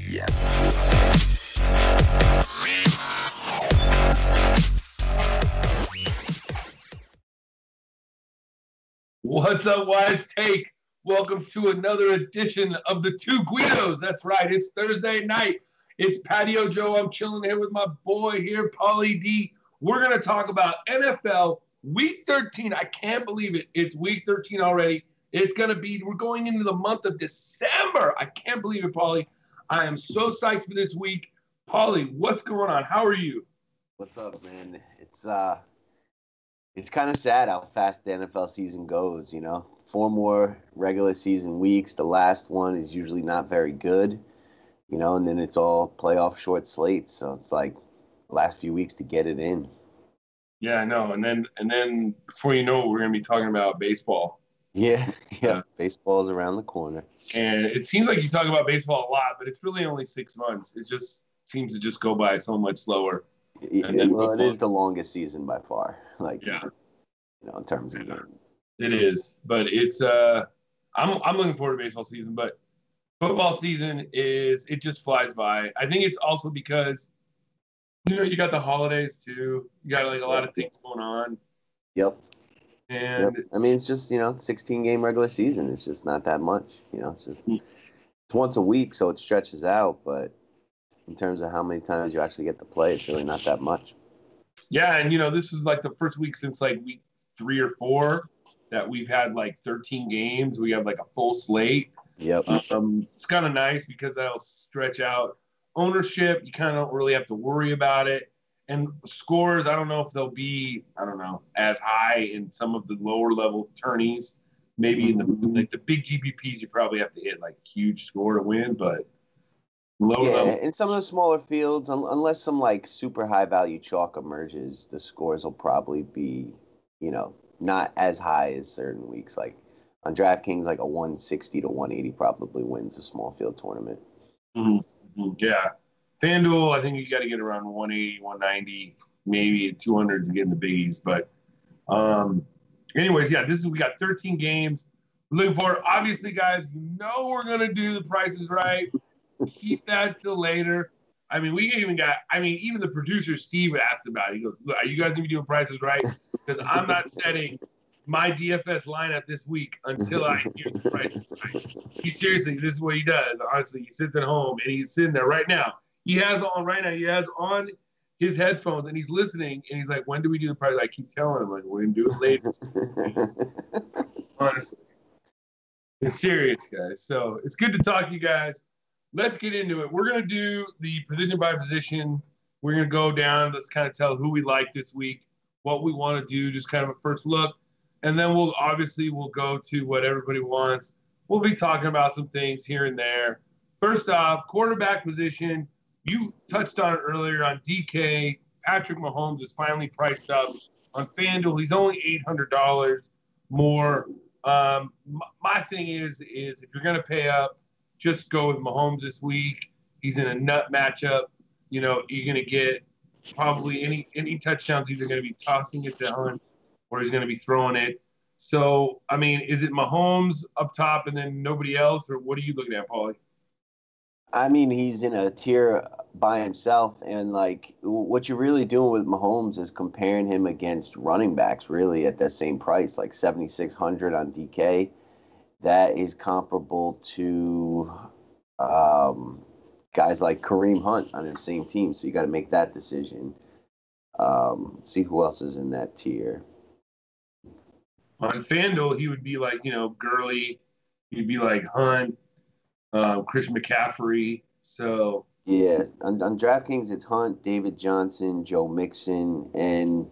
Yeah. What's up, Wise Take? Welcome to another edition of the Two Guidos. That's right. It's Thursday night. It's Patio Joe. I'm chilling here with my boy here, Paulie D. We're going to talk about NFL Week 13. I can't believe it. It's Week 13 already. We're going into the month of December. I can't believe it, Paulie. I am so psyched for this week. Paulie, what's going on? How are you? What's up, man? It's kind of sad how fast the NFL season goes, you know. 4 more regular season weeks. The last one is usually not very good, you know, and then it's all playoff short slates. So it's like the last few weeks to get it in. Yeah, I know. And then before you know it, we're going to be talking about baseball. Yeah. Baseball's around the corner. And it seems like you talk about baseball a lot, but it's really only 6 months. It just seems to just go by so much slower. It is the longest season by far. Yeah. You know, in terms of games. It is. But it's I'm looking forward to baseball season, but football season it just flies by. I think it's also because, you know, you got the holidays too. You got like a lot of things going on. Yep. And I mean, it's just, you know, 16-game regular season. It's just not that much. You know, it's once a week, so it stretches out. But in terms of how many times you actually get to play, it's really not that much. Yeah, and, you know, this is like the first week since like week 3 or 4 that we've had like 13 games. We have like a full slate. Yep. It's kind of nice because that'll stretch out ownership. You kind of don't really have to worry about it. And scores, I don't know if they'll be, as high in some of the lower level tourneys. Maybe in the big GPPs, you probably have to hit like a huge score to win, but lower level. In some of the smaller fields, unless some like super high value chalk emerges, the scores will probably be, you know, not as high as certain weeks. Like on DraftKings, like a 160 to 180 probably wins a small field tournament. Mm-hmm. Yeah. FanDuel, I think you got to get around 180, 190, maybe 200 to get in the biggies. But anyways, yeah, we got 13 games. We're looking forward. Obviously, guys, you know we're going to do the prices right. Keep that till later. I mean, even the producer, Steve, asked about it. He goes, look, are you guys going to be doing prices right? Because I'm not setting my DFS lineup this week until I hear the prices right. Seriously, this is what he does. Honestly, he sits at home and he's sitting there right now. He has on his headphones and he's listening and he's like, when do we do the price? I keep telling him, like, we're going to do it later. Honestly. It's serious, guys. So it's good to talk to you guys. Let's get into it. We're going to do the position by position. We're going to go down. Let's kind of tell who we like this week, what we want to do, just kind of a first look. And then we'll go to what everybody wants. We'll be talking about some things here and there. First off, quarterback position. You touched on it earlier on DK. Patrick Mahomes is finally priced up on FanDuel. He's only $800 more. My thing is if you're going to pay up, just go with Mahomes this week. He's in a nut matchup. You know, you're going to get probably any touchdowns. He's either going to be tossing it to Hunt or he's going to be throwing it. So, I mean, is it Mahomes up top and then nobody else, or what are you looking at, Paulie? I mean, he's in a tier by himself, and like what you're really doing with Mahomes is comparing him against running backs, really at that same price, like 7,600 on DK. That is comparable to guys like Kareem Hunt on the same team. So you got to make that decision. See who else is in that tier. On FanDuel, he would be like, you know, Gurley. He'd be like Hunt, Christian McCaffrey. So yeah, on DraftKings, it's Hunt, David Johnson, Joe Mixon, and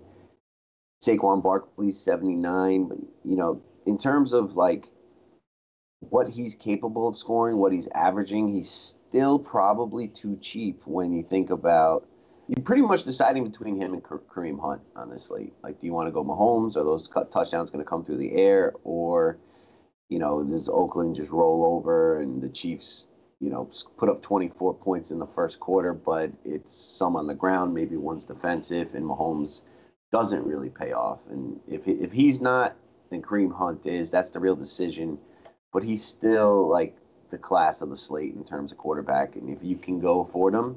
Saquon Barkley, 79. But, you know, in terms of like what he's capable of scoring, what he's averaging, he's still probably too cheap when you think about you're pretty much deciding between him and Kareem Hunt, honestly. Like, do you want to go Mahomes? Are those touchdowns going to come through the air? Or, you know, does Oakland just roll over and the Chiefs, you know, put up 24 points in the first quarter, but it's some on the ground, maybe one's defensive, and Mahomes doesn't really pay off. And if he's not, then Kareem Hunt is. That's the real decision. But he's still like the class of the slate in terms of quarterback. And if you can go afford him,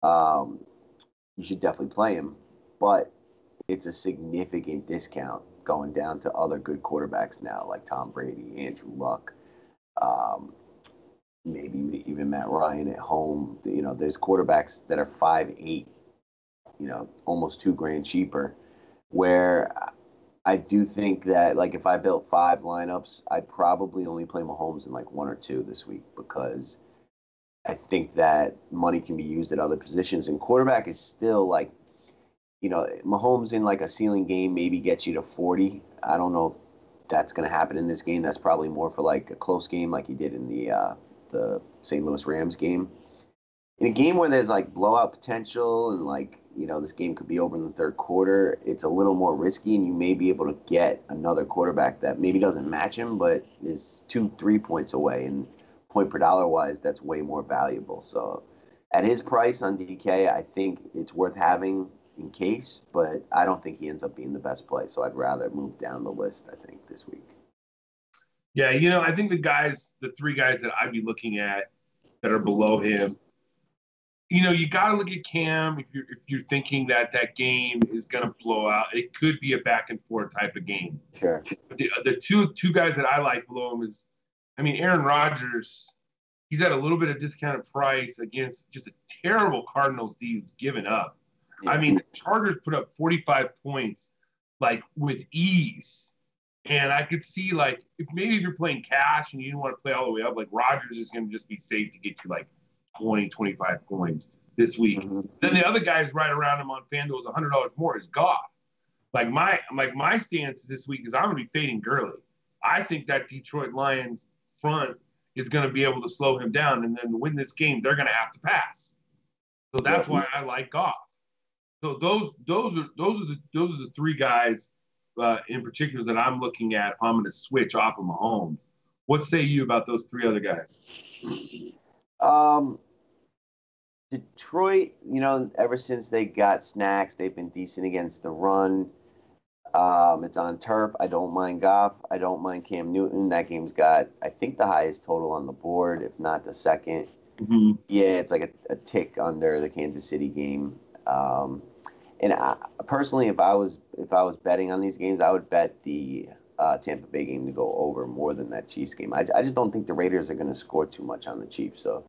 um, you should definitely play him. But it's a significant discount going down to other good quarterbacks now, like Tom Brady, Andrew Luck, um, maybe even Matt Ryan at home. There's quarterbacks that are 5'8", almost $2,000 cheaper. Where I do think that, like, if I built 5 lineups, I'd probably only play Mahomes in like one or two this week because I think that money can be used at other positions. And quarterback is still like, Mahomes in like a ceiling game maybe gets you to 40. I don't know if that's going to happen in this game. That's probably more for like a close game like he did in the St. Louis Rams game. In a game where there's like blowout potential and like, this game could be over in the third quarter, it's a little more risky and you may be able to get another quarterback that maybe doesn't match him but is 2-3 points away. And point per dollar wise, that's way more valuable. So at his price on DK, I think it's worth having in case, but I don't think he ends up being the best play. So I'd rather move down the list, I think, this week. Yeah, I think the three guys that I'd be looking at that are below him, you got to look at Cam if you're thinking that game is going to blow out. It could be a back and forth type of game. Sure. But the two guys that I like below him is, Aaron Rodgers. He's at a little bit of discounted price against just a terrible Cardinals D who's given up. Yeah. The Chargers put up 45 points like with ease. And I could see like if you're playing cash and you don't want to play all the way up, like Rodgers is going to just be safe to get you like 20, 25 points this week. Mm-hmm. Then the other guys right around him on FanDuel is $100 more is Goff. Like my stance this week is I'm going to be fading Gurley. I think that Detroit Lions front is going to be able to slow him down, and then to win this game, they're going to have to pass. So that's why I like Goff. So those are the three guys in particular that I'm looking at if I'm going to switch off of Mahomes. What say you about those three other guys? Detroit, ever since they got Snacks, they've been decent against the run. It's on turf. I don't mind Goff. I don't mind Cam Newton. That game's got, I think, the highest total on the board, if not the second. Mm-hmm. Yeah, it's like a tick under the Kansas City game. And personally, if I was betting on these games, I would bet the Tampa Bay game to go over more than that Chiefs game. I just don't think the Raiders are going to score too much on the Chiefs. So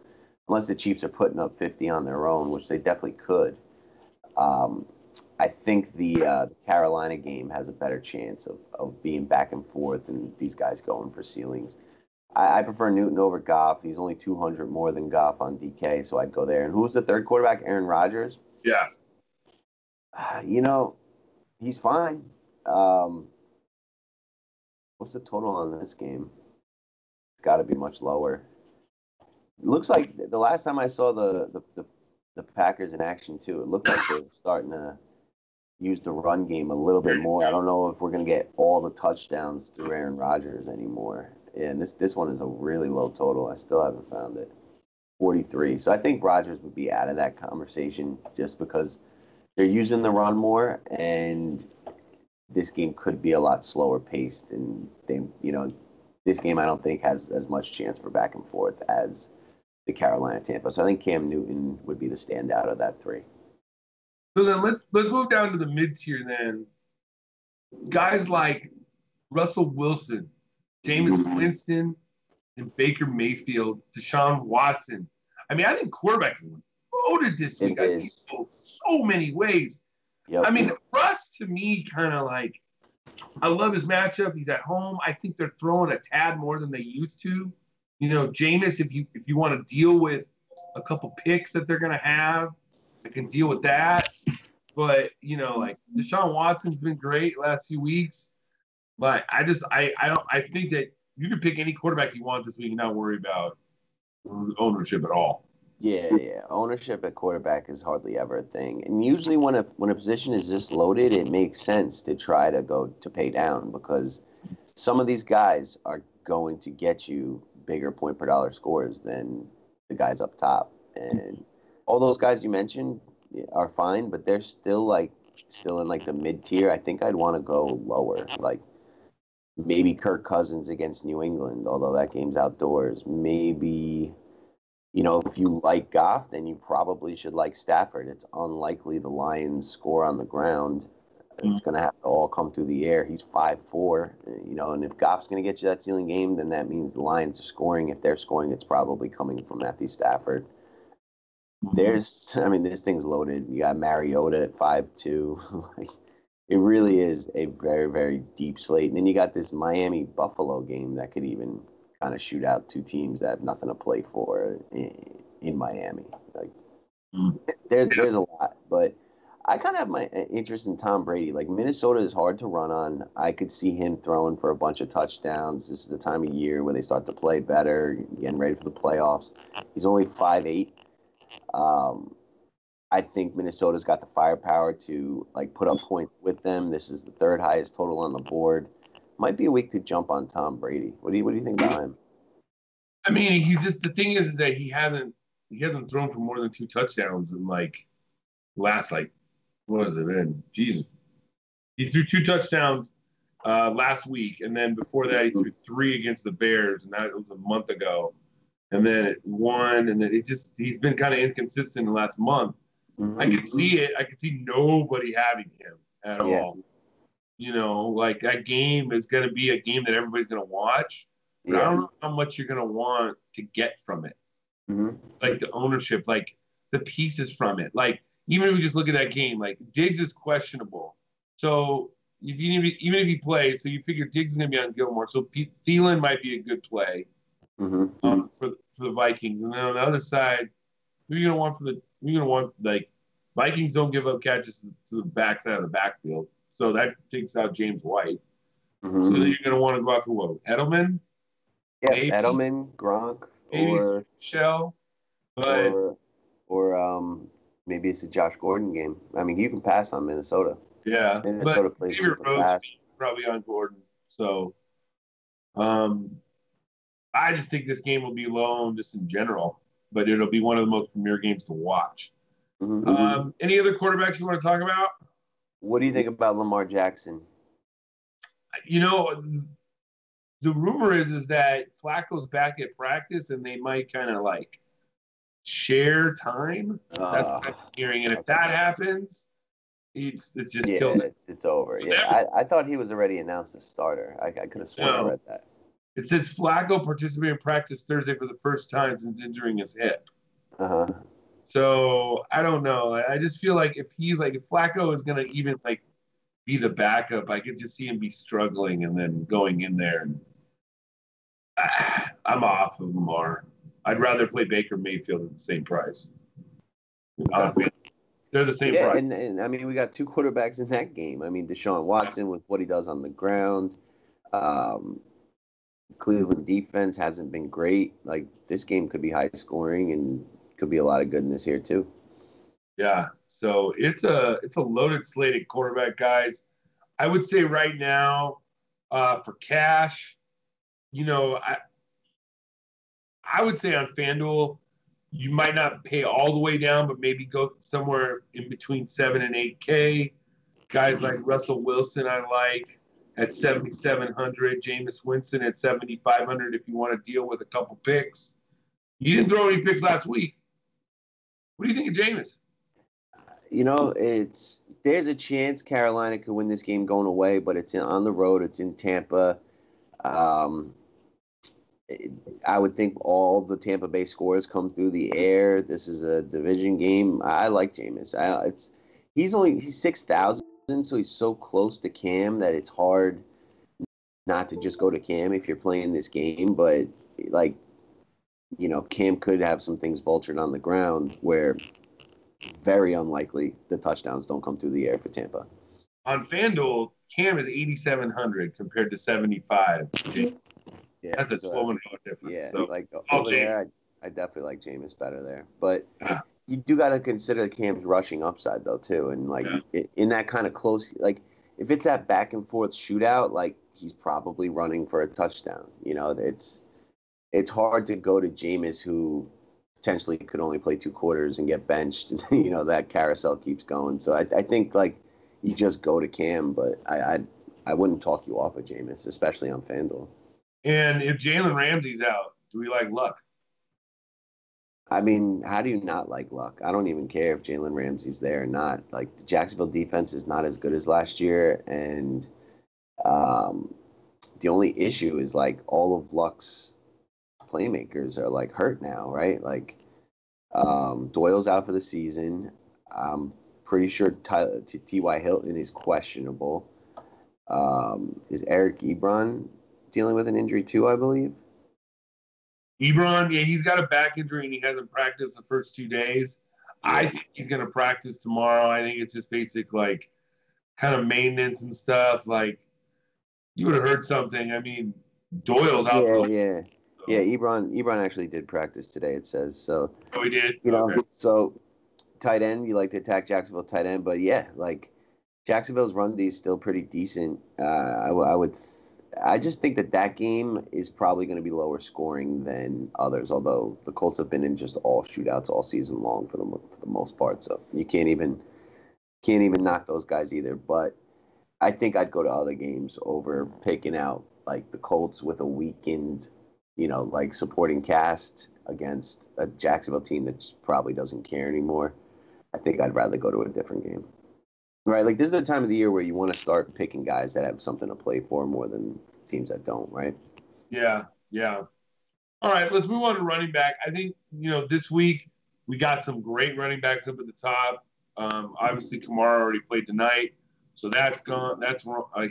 unless the Chiefs are putting up 50 on their own, which they definitely could, I think the Carolina game has a better chance of being back and forth and these guys going for ceilings. I prefer Newton over Goff. He's only 200 more than Goff on DK, so I'd go there. And who's the third quarterback? Aaron Rodgers? Yeah. He's fine. What's the total on this game? It's got to be much lower. It looks like the last time I saw the Packers in action, too, it looked like they were starting to use the run game a little bit more. I don't know if we're going to get all the touchdowns through Aaron Rodgers anymore. And this one is a really low total. I still haven't found it. 43. So I think Rodgers would be out of that conversation just because they're using the run more, and this game could be a lot slower paced. And this game I don't think has as much chance for back and forth as the Carolina Tampa. So I think Cam Newton would be the standout of that three. So then let's move down to the mid tier then. Guys like Russell Wilson, Jameis Winston, and Baker Mayfield, Deshaun Watson. I think quarterbacks loaded this week. So many ways. Yep. Russ to me kind of like, I love his matchup. He's at home. I think they're throwing a tad more than they used to. Jameis, if you want to deal with a couple picks that they're gonna have, I can deal with that. But like Deshaun Watson's been great last few weeks. But I think that you can pick any quarterback you want this week and not worry about ownership at all. Yeah. Ownership at quarterback is hardly ever a thing. And usually when a position is this loaded, it makes sense to try to go to pay down because some of these guys are going to get you bigger point per dollar scores than the guys up top. And all those guys you mentioned are fine, but they're still like still in like the mid tier, I think I'd want to go lower. Like maybe Kirk Cousins against New England, although that game's outdoors. Maybe, if you like Goff, then you probably should like Stafford. It's unlikely the Lions score on the ground. It's going to have to all come through the air. He's 5'4", and if Goff's going to get you that ceiling game, then that means the Lions are scoring. If they're scoring, it's probably coming from Matthew Stafford. This thing's loaded. You got Mariota at 5'2". Like, it really is a very, very deep slate. And then you got this Miami-Buffalo game that could even kind of shoot out two teams that have nothing to play for in Miami. Like, there's a lot, but I kind of have my interest in Tom Brady. Like, Minnesota is hard to run on. I could see him throwing for a bunch of touchdowns. This is the time of year where they start to play better, getting ready for the playoffs. He's only 5'8". I think Minnesota's got the firepower to put up points with them. This is the third highest total on the board. Might be a week to jump on Tom Brady. What do you think about him? I mean, he's just, the thing is that he hasn't thrown for more than 2 touchdowns in last what has it been? Jesus, he threw 2 touchdowns last week, and then before that he threw 3 against the Bears, and that was a month ago. And then 1, and then he's been kind of inconsistent in the last month. I could see it. I could see nobody having him at all. That game is going to be a game that everybody's going to watch. But I don't know how much you're going to want to get from it. Like the ownership, like the pieces from it. Like, even if we just look at that game, like Diggs is questionable. So even if he plays, so you figure Diggs is going to be on Gilmore. So Thielen might be a good play for the Vikings. And then on the other side, who are you going to want Vikings don't give up catches to the backside of the backfield. So that takes out James White. So then you're going to want to go after what? Edelman? Yeah, maybe. Edelman, Gronk, or Shell. But maybe it's a Josh Gordon game. I mean, you can pass on Minnesota. Yeah, Minnesota plays Rhodes probably on Gordon. So I just think this game will be low just in general, but it'll be one of the most premier games to watch. Any other quarterbacks you want to talk about? What do you think about Lamar Jackson? The rumor is that Flacco's back at practice and they might kind of share time. That's what I'm hearing. And if that happens, it's just kills it. It's over. Yeah, I thought he was already announced as starter. I could have sworn I read that. It says Flacco participated in practice Thursday for the first time since injuring his hip. So I don't know. I just feel like if Flacco is going to even be the backup, I could just see him be struggling and then going in there. And I'm off of Lamar. I'd rather play Baker Mayfield at the same price. They're the same price. And I mean, we got 2 quarterbacks in that game. I mean, Deshaun Watson with what he does on the ground. Cleveland defense hasn't been great. Like, this game could be high scoring and could be a lot of goodness here too. Yeah, so it's a loaded slate of quarterback guys. I would say right now, for cash, I would say on FanDuel, you might not pay all the way down, but maybe go somewhere in between 7 and 8K. Guys like Russell Wilson, I like at 7,700. Jameis Winston at 7,500. If you want to deal with a couple picks, you didn't throw any picks last week. What do you think of Jameis? There's a chance Carolina could win this game going away, but it's on the road. It's in Tampa. I would think all the Tampa Bay scores come through the air. This is a division game. I like Jameis. He's 6,000, so he's so close to Cam that it's hard not to just go to Cam if you're playing this game. But Cam could have some things vultured on the ground where very unlikely the touchdowns don't come through the air for Tampa. On FanDuel, Cam is 8,700 compared to 75. Yeah, that's a $1,200 difference. Yeah, so, over there, I definitely like Jameis better there. But you do got to consider Cam's rushing upside, though, too. And, in that kind of close, if it's that back-and-forth shootout, he's probably running for a touchdown. It's hard to go to Jameis, who potentially could only play 2 quarters and get benched. And, that carousel keeps going. So I think, you just go to Cam, but I wouldn't talk you off of Jameis, especially on FanDuel. And if Jalen Ramsey's out, do we like Luck? I mean, how do you not like Luck? I don't even care if Jalen Ramsey's there or not. Like the Jacksonville defense is not as good as last year, and um, the only issue is like all of Luck's playmakers are like hurt now, right? Like Doyle's out for the season. I'm pretty sure T.Y. Hilton is questionable. Is Eric Ebron dealing with an injury too, I believe? Ebron, yeah, he's got a back injury and he hasn't practiced the first 2 days. Yeah. I think he's going to practice tomorrow. I think it's just basic, like, kind of maintenance and stuff. Like, you would have heard something. I mean, Doyle's out for Yeah. Yeah, Ebron actually did practice today, it says. So, Oh, he did? okay. So tight end, you like to attack Jacksonville tight end, but yeah, like Jacksonville's run D is still pretty decent. I just think that game is probably going to be lower scoring than others. Although the Colts have been in just all shootouts all season long for the most part, so you can't even knock those guys either. But I think I'd go to other games over picking out like the Colts with a weakened, like supporting cast against a Jacksonville team that probably doesn't care anymore. I think I'd rather go to a different game. Right, like this is the time of the year where you want to start picking guys that have something to play for more than teams that don't, right? Yeah. All right, let's move on to running back. I think, this week we got some great running backs up at the top. Obviously, Kamara already played tonight, so that's gone.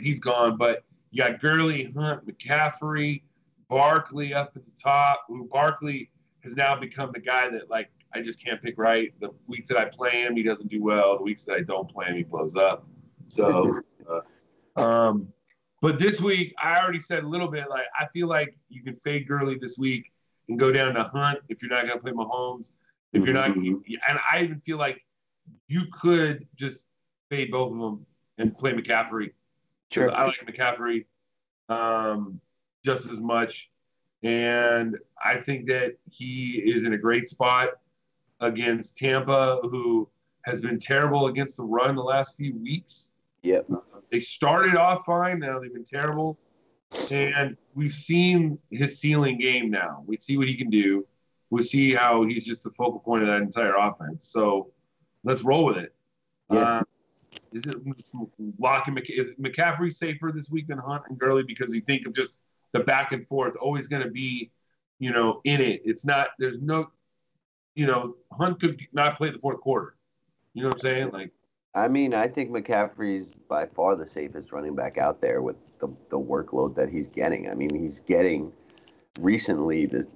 He's gone. But you got Gurley, Hunt, McCaffrey, Barkley up at the top. Barkley has now become the guy that, like, I just can't pick right. The weeks that I play him, he doesn't do well. The weeks that I don't play him, he blows up. So, but this week, I already said a little bit, like, I feel like you can fade Gurley this week and go down to Hunt if you're not going to play Mahomes. If you're not, and I even feel like you could just fade both of them and play McCaffrey. Sure. I like McCaffrey just as much. And I think that he is in a great spot against Tampa, who has been terrible against the run the last few weeks. Yep. They started off fine. Now they've been terrible. And we've seen his ceiling game now. We see what he can do. We see how he's just the focal point of that entire offense. So let's roll with it. Yeah. Is McCaffrey safer this week than Hunt and Gurley because you think of just the back and forth always going to be, in it. It's not, there's no, Hunt could not play the fourth quarter. You know what I'm saying? Like, I mean, I think McCaffrey's by far the safest running back out there with the workload that he's getting. I mean, he's getting recently the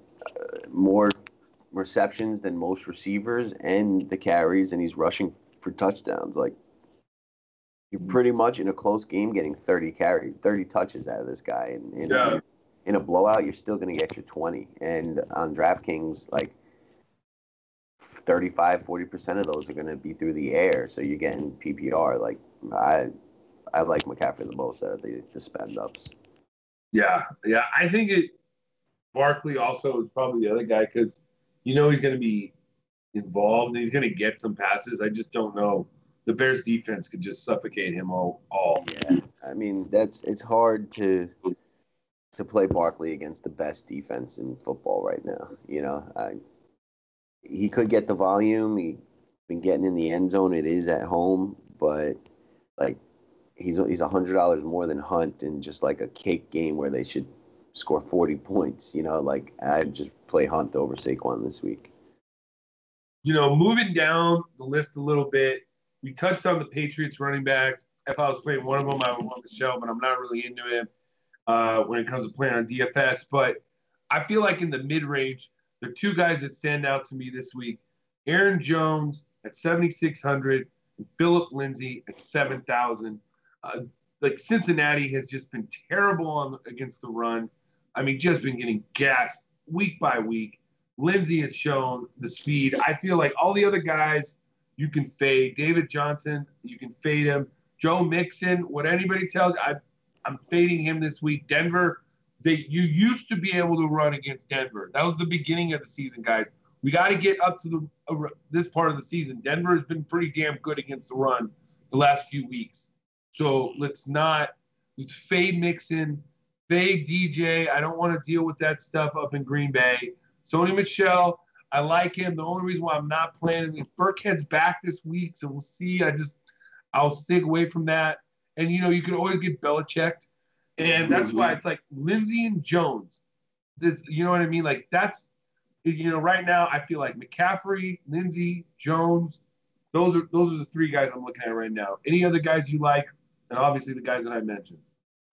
more receptions than most receivers and the carries, and he's rushing for touchdowns. Like, you're pretty much in a close game getting 30 touches out of this guy. And in a blowout, you're still going to get your 20. And on DraftKings, like, 35-40% of those are going to be through the air, so you're getting PPR. Like I like McCaffrey the most out of the spend ups. Yeah, I think Barkley also is probably the other guy because he's going to be involved and he's going to get some passes. I just don't know. The Bears defense could just suffocate him all. Yeah, I mean it's hard to play Barkley against the best defense in football right now. He could get the volume. He's been getting in the end zone. It is at home, but like he's $100 more than Hunt in just like a cake game where they should score 40 points. Like I'd just play Hunt over Saquon this week. Moving down the list a little bit, we touched on the Patriots running backs. If I was playing one of them, I would want Michelle, but I'm not really into him when it comes to playing on DFS. But I feel like in the mid-range, there are two guys that stand out to me this week. Aaron Jones at 7,600 and Phillip Lindsay at 7,000. Like Cincinnati has just been terrible against the run. I mean, just been getting gassed week by week. Lindsay has shown the speed. I feel like all the other guys you can fade. David Johnson, you can fade him. Joe Mixon, what anybody tells you, I'm fading him this week. Denver, you used to be able to run against Denver. That was the beginning of the season, guys. We got to get up to this part of the season. Denver has been pretty damn good against the run the last few weeks. So let's fade Mixon, fade DJ. I don't want to deal with that stuff up in Green Bay. Sony Michel, I like him. The only reason why I'm not playing him, Burkhead's back this week, so we'll see. I'll stick away from that. And, you can always get Belichicked. And that's why it's like Lindsey and Jones. You know what I mean? Like that's, right now I feel like McCaffrey, Lindsey, Jones, those are the three guys I'm looking at right now. Any other guys you like? And obviously the guys that I mentioned.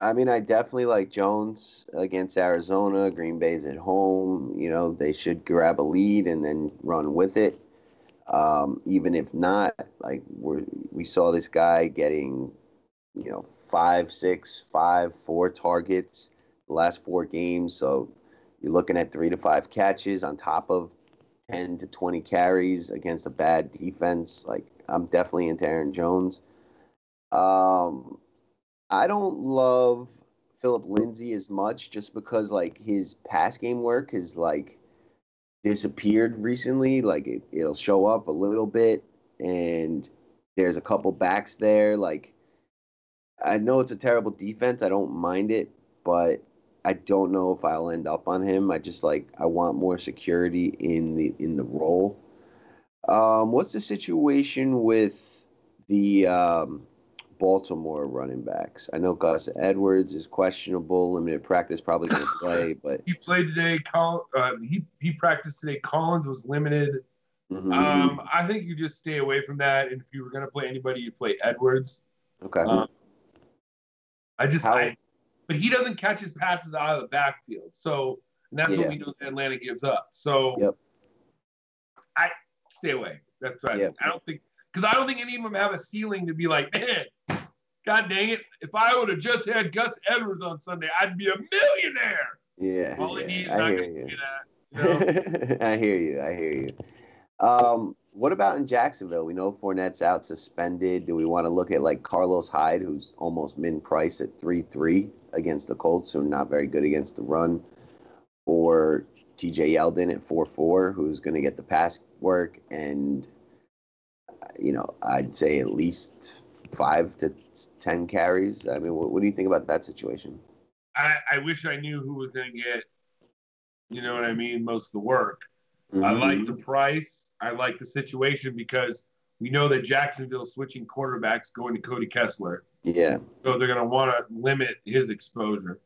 I mean, I definitely like Jones against Arizona. Green Bay's at home. They should grab a lead and then run with it. Even if not, like we saw this guy getting, 5, 6, 5, 4 targets the last 4 games. So you're looking at 3 to 5 catches on top of 10 to 20 carries against a bad defense. Like I'm definitely into Aaron Jones. I don't love Philip Lindsay as much just because like his pass game work has like disappeared recently. Like it'll show up a little bit and there's a couple backs there. Like I know it's a terrible defense. I don't mind it, but I don't know if I'll end up on him. I want more security in the role. What's the situation with the Baltimore running backs? I know Gus Edwards is questionable. Limited practice, probably going to play, but he played today. He practiced today. Collins was limited. Mm-hmm. I think you just stay away from that. And if you were going to play anybody, you play Edwards. Okay. But he doesn't catch his passes out of the backfield. So, and that's what we know Atlanta gives up. So, I stay away. That's right. Yep. I don't think any of them have a ceiling to be like, man, God dang it. If I would have just had Gus Edwards on Sunday, I'd be a millionaire. Yeah. All he needs not going to do that. I hear you. What about in Jacksonville? We know Fournette's out suspended. Do we want to look at like Carlos Hyde, who's almost min-price at 3-3 against the Colts, who are not very good against the run, or TJ Yeldon at 4-4, who's going to get the pass work and, I'd say at least 5 to 10 carries. I mean, what do you think about that situation? I wish I knew who was going to get, most of the work. Mm-hmm. I like the price. I like the situation because we know that Jacksonville's switching quarterbacks going to Cody Kessler. Yeah. So they're going to want to limit his exposure.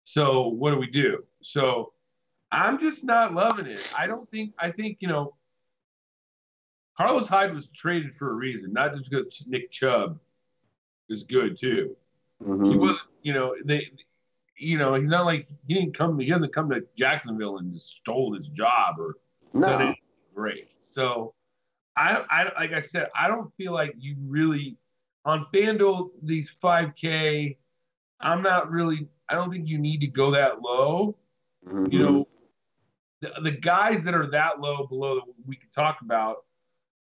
So what do we do? So I'm just not loving it. I think, Carlos Hyde was traded for a reason, not just because Nick Chubb is good too. Mm-hmm. He wasn't, he's not like he hasn't come to Jacksonville and just stole his job or no. Great. So I like I said, I don't feel like you really on FanDuel these 5K. I don't think you need to go that low. Mm-hmm. The guys that are that low below that we can talk about,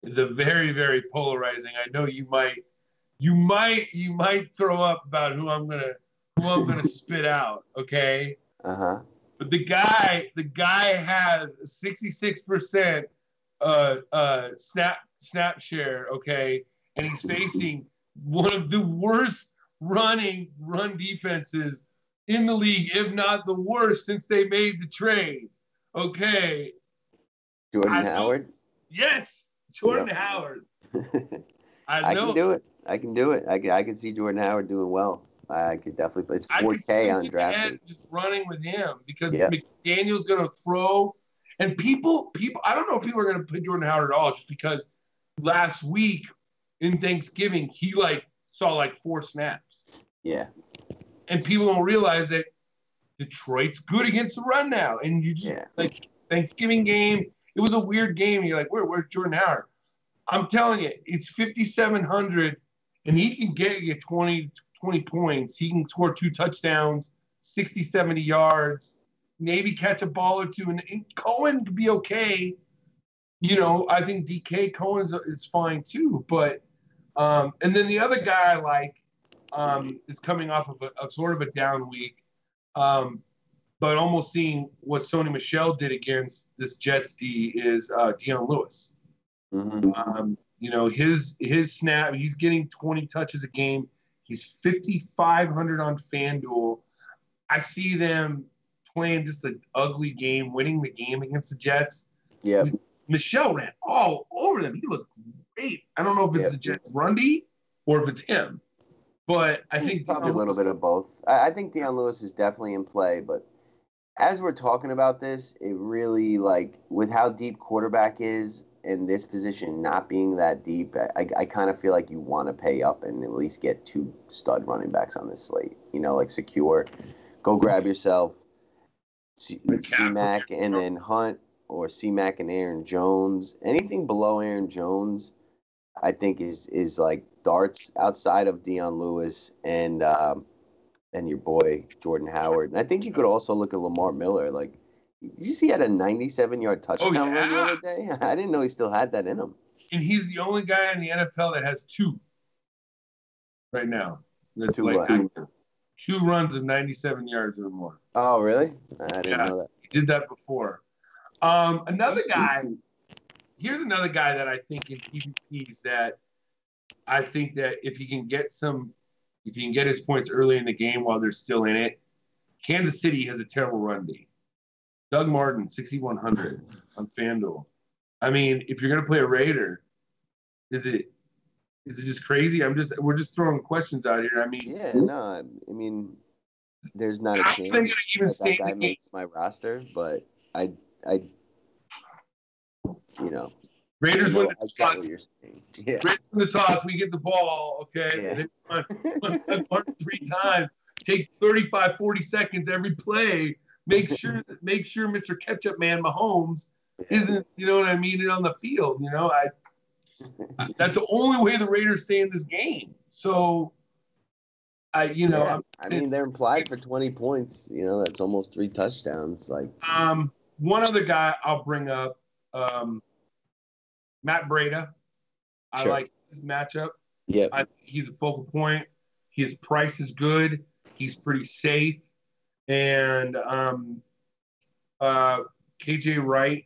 the very, very polarizing. I know you might throw up about who I'm gonna spit out. Okay. Uh-huh. But the guy has 66% snap share, okay, and he's facing one of the worst run defenses in the league, if not the worst, since they made the trade. Okay. Jordan Howard? Yes, Jordan Howard. I can do it. I can see Jordan Howard doing well. I could definitely play. It's 4K on DraftKings. Just running with him because McDaniel's going to throw. And people, I don't know if people are going to play Jordan Howard at all just because last week in Thanksgiving, he saw 4 snaps. Yeah. And people don't realize that Detroit's good against the run now. And you just, Thanksgiving game, it was a weird game. And you're like, where's Jordan Howard? I'm telling you, it's 5,700, and he can get you 20 points. He can score 2 touchdowns, 60, 70 yards, maybe catch a ball or two. And Cohen could be okay. I think DK Cohen is fine too. But and then the other guy I like is coming off of a sort of a down week, but almost seeing what Sony Michel did against this Jets D is Deion Lewis. Mm-hmm. His snap, he's getting 20 touches a game. He's 5,500 on FanDuel. I see them playing just an ugly game, winning the game against the Jets. Yeah. Michelle ran all over them. He looked great. I don't know if it's the Jets' run D or if it's him, but I think probably a little bit of both. I think Deion Lewis is definitely in play, but as we're talking about this, it really with how deep quarterback is and this position not being that deep, I kind of feel like you want to pay up and at least get 2 stud running backs on this slate. Secure. Go grab yourself C-Mac and then Hunt, or C-Mac and Aaron Jones. Anything below Aaron Jones, I think is like darts outside of Deion Lewis and your boy Jordan Howard. And I think you could also look at Lamar Miller. Did you see he had a 97-yard touchdown run the other day? I didn't know he still had that in him. And he's the only guy in the NFL that has 2 right now. That's 2 runs of 97 yards or more. Oh, really? I didn't know that. He did that before. Another guy. Here's another guy that I think in PPPs that I think that if he can get his points early in the game while they're still in it, Kansas City has a terrible run D. Doug Martin, 6,100 on FanDuel. I mean, if you're gonna play a Raider, is it just crazy? We're just throwing questions out here. I mean, there's not a chance that guy makes my roster, but I Raiders win the toss. Yeah. Raiders win the toss. We get the ball, okay? Yeah. And punt 3 times. Take 35, 40 seconds every play. Make sure Mr. Ketchup Man Mahomes isn't, you know what I mean, on the field. That's the only way the Raiders stay in this game. So, they're implied for 20 points. That's almost 3 touchdowns. One other guy I'll bring up, Matt Breida. I like his matchup. Yeah, he's a focal point. His price is good. He's pretty safe. And KJ Wright,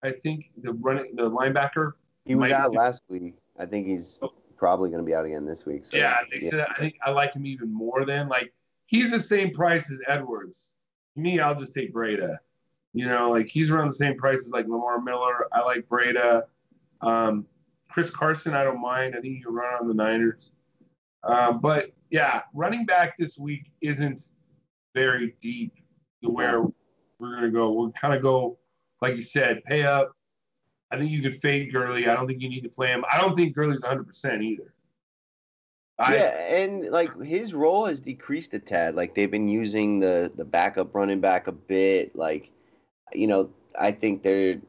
I think the linebacker. He was out last week. I think he's probably going to be out again this week. So, they said I think I like him even more than he's the same price as Edwards. Me, I'll just take Breida. He's around the same price as Lamar Miller. I like Breida. Chris Carson, I don't mind. I think he can run on the Niners. But yeah, running back this week isn't very deep to where we're going to go. We'll kind of go, like you said, pay up. I think you could fade Gurley. I don't think you need to play him. I don't think Gurley's 100% either. And his role has decreased a tad. They've been using the backup running back a bit. I think they're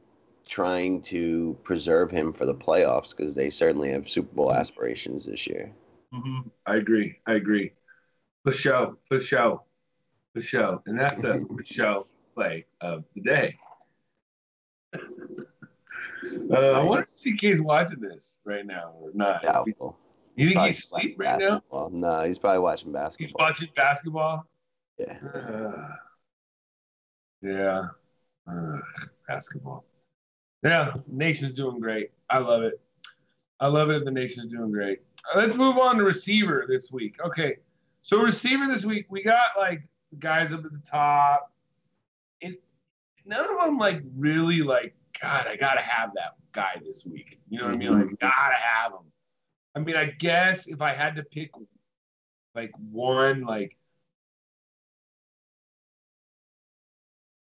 trying to preserve him for the playoffs because they certainly have Super Bowl aspirations this year. Mm-hmm. I agree. For show. And that's the show play of the day. I wonder if CK's watching this right now or not. Doubtful. You think he's asleep right now? No, he's probably watching basketball. He's watching basketball? Yeah. Basketball. Yeah, nation's doing great. I love it. The nation's doing great. Let's move on to receiver this week. Okay, so receiver this week, we got guys up at the top. None of them really God, I gotta have that guy this week. You know what I mean? Gotta have him. I mean, I guess if I had to pick one,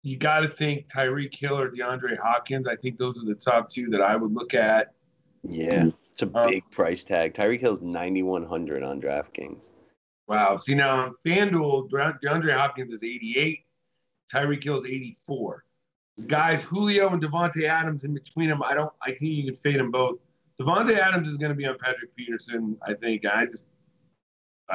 you got to think Tyreek Hill or DeAndre Hopkins. I think those are the top 2 that I would look at. Yeah, it's a big price tag. Tyreek Hill's 9,100 on DraftKings. Wow. See, now on FanDuel, DeAndre Hopkins is 88. Tyreek Hill's 84. Guys, Julio and Devontae Adams in between them, I think you can fade them both. Devontae Adams is going to be on Patrick Peterson, I think. I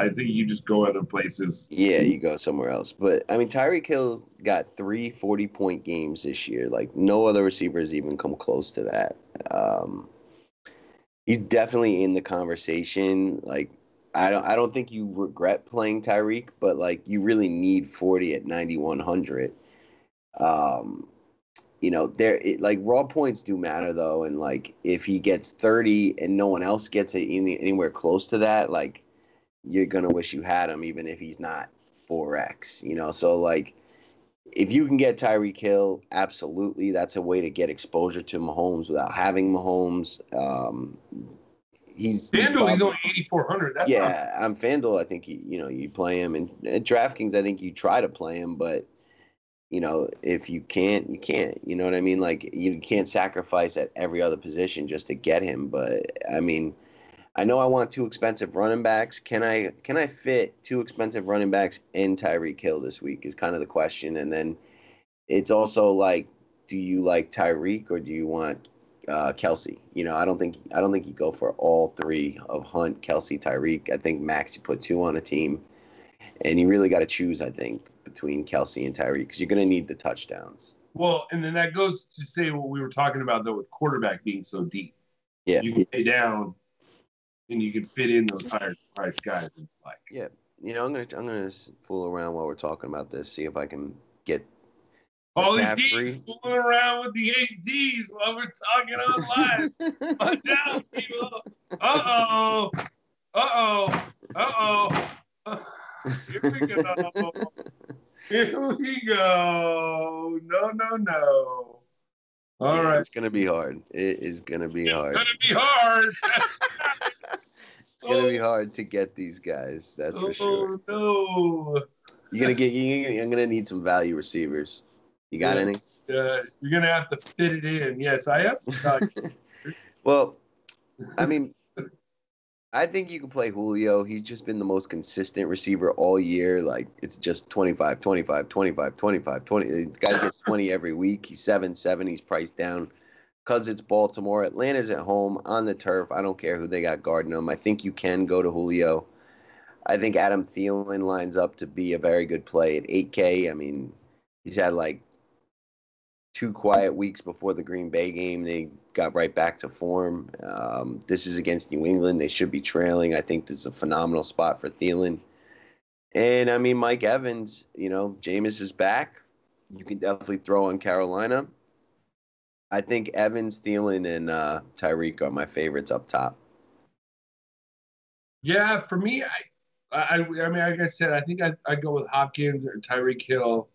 think you just go other places. Yeah, you go somewhere else. But, I mean, Tyreek Hill's got 3 40-point games this year. No other receivers even come close to that. He's definitely in the conversation. I don't think you regret playing Tyreek, but, you really need 40 at 9,100. Raw points do matter, though. And, if he gets 30 and no one else gets it anywhere close to that, you're gonna wish you had him, even if he's not 4x. So like if you can get Tyreek Hill, absolutely, that's a way to get exposure to Mahomes without having Mahomes. He's FanDuel, he's only 8,400. That's yeah. On FanDuel, I think you play him, and at DraftKings, I think you try to play him, but if you can't, you can't. You know what I mean? Like you can't sacrifice at every other position just to get him. But I mean, I know I want two expensive running backs. Can I fit two expensive running backs in Tyreek Hill this week is kind of the question. And then it's also like, do you like Tyreek or do you want Kelsey? I don't think you go for all three of Hunt, Kelsey, Tyreek. I think max you put two on a team, and you really got to choose. I think between Kelsey and Tyreek because you're going to need the touchdowns. well, and then that goes to say what we were talking about though with quarterback being so deep. Yeah, You can pay down, and you can fit in those higher price guys. Like, yeah. I'm gonna fool around while we're talking about this. See if I can get Paulie McCaffrey. D's fooling around with the 8Ds while we're talking online. Watch out, people. Uh-oh. Uh-oh. Uh-oh. Here we go. Here we go. No, no, no. All right. It's gonna be hard. It is gonna be hard. It's gonna be hard. It's gonna be hard to get these guys. That's for sure. Oh no. You're gonna need some value receivers. You got any? You're gonna have to fit it in. Yes, I have some value. Well, I mean, I think you can play Julio. He's just been the most consistent receiver all year. Like, it's just 25, 25, 25, 25, 20. The guy gets 20 every week. He's 7-7. He's priced down because it's Baltimore. Atlanta's at home on the turf. I don't care who they got guarding them. I think you can go to Julio. I think Adam Thielen lines up to be a very good play at 8K. I mean, he's had like 2 quiet weeks before the Green Bay game. They got right back to form. This is against New England. They should be trailing. I think this is a phenomenal spot for Thielen. And, I mean, Mike Evans, Jameis is back. You can definitely throw on Carolina. I think Evans, Thielen, and Tyreek are my favorites up top. Yeah, for me, I mean, like I said, I think I go with Hopkins or Tyreek Hill.